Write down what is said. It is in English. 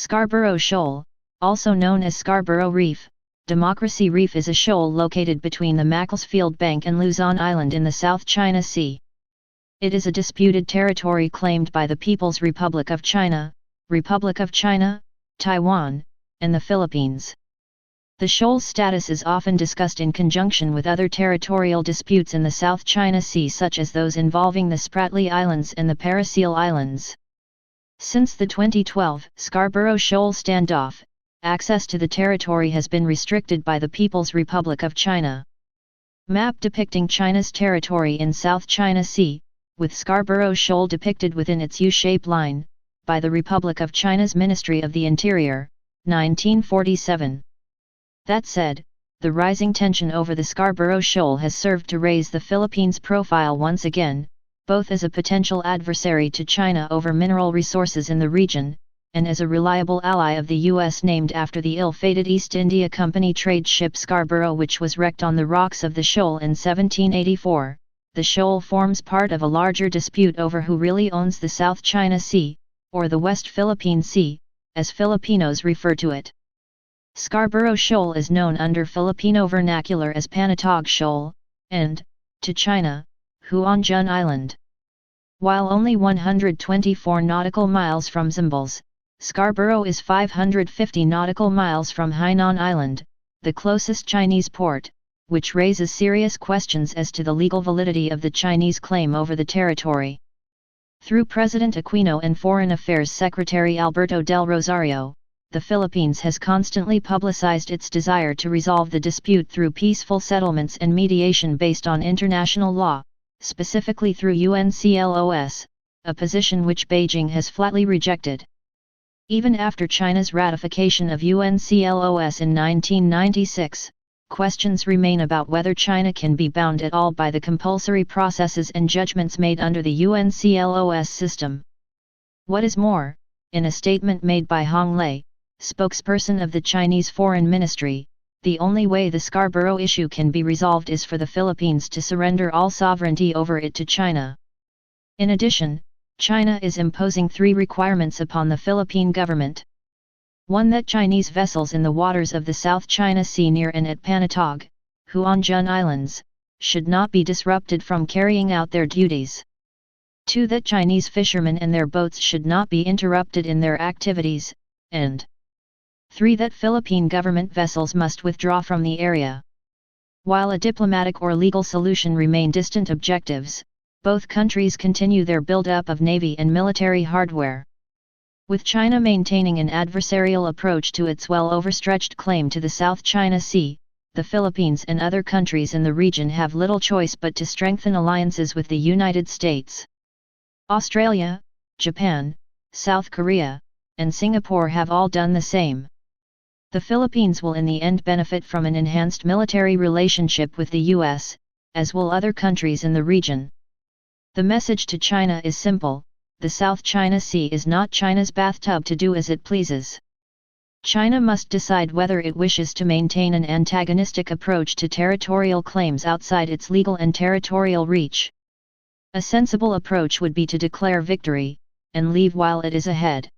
Scarborough Shoal, also known as Scarborough Reef, Democracy Reef is a shoal located between the Macclesfield Bank and Luzon Island in the South China Sea. It is a disputed territory claimed by the People's Republic of China, Taiwan, and the Philippines. The shoal's status is often discussed in conjunction with other territorial disputes in the South China Sea such as those involving the Spratly Islands and the Parasil Islands. Since the 2012 Scarborough Shoal standoff, access to the territory has been restricted by the People's Republic of China. Map depicting China's territory in South China Sea, with Scarborough Shoal depicted within its U-shaped line, by the Republic of China's Ministry of the Interior, 1947. That said, the rising tension over the Scarborough Shoal has served to raise the Philippines' profile once again, both as a potential adversary to China over mineral resources in the region, and as a reliable ally of the U.S. named after the ill-fated East India Company trade ship Scarborough, which was wrecked on the rocks of the shoal in 1784. The shoal forms part of a larger dispute over who really owns the South China Sea, or the West Philippine Sea, as Filipinos refer to it. Scarborough Shoal is known under Filipino vernacular as Panatag Shoal, and, to China, Huanjun Island. While only 124 nautical miles from Zambales, Scarborough is 550 nautical miles from Hainan Island, the closest Chinese port, which raises serious questions as to the legal validity of the Chinese claim over the territory. Through President Aquino and Foreign Affairs Secretary Alberto del Rosario, the Philippines has constantly publicized its desire to resolve the dispute through peaceful settlements and mediation based on international law, specifically through UNCLOS, a position which Beijing has flatly rejected. Even after China's ratification of UNCLOS in 1996, questions remain about whether China can be bound at all by the compulsory processes and judgments made under the UNCLOS system. What is more, in a statement made by Hong Lei, spokesperson of the Chinese Foreign Ministry, the only way the Scarborough issue can be resolved is for the Philippines to surrender all sovereignty over it to China. In addition, China is imposing 3 requirements upon the Philippine government. 1. That Chinese vessels in the waters of the South China Sea near and at Panatag, Huanjun Islands, should not be disrupted from carrying out their duties. 2. That Chinese fishermen and their boats should not be interrupted in their activities, and 3. That Philippine government vessels must withdraw from the area. While a diplomatic or legal solution remain distant objectives, both countries continue their build-up of navy and military hardware. With China maintaining an adversarial approach to its well-overstretched claim to the South China Sea, the Philippines and other countries in the region have little choice but to strengthen alliances with the United States. Australia, Japan, South Korea, and Singapore have all done the same. The Philippines will in the end benefit from an enhanced military relationship with the U.S., as will other countries in the region. The message to China is simple: the South China Sea is not China's bathtub to do as it pleases. China must decide whether it wishes to maintain an antagonistic approach to territorial claims outside its legal and territorial reach. A sensible approach would be to declare victory, and leave while it is ahead.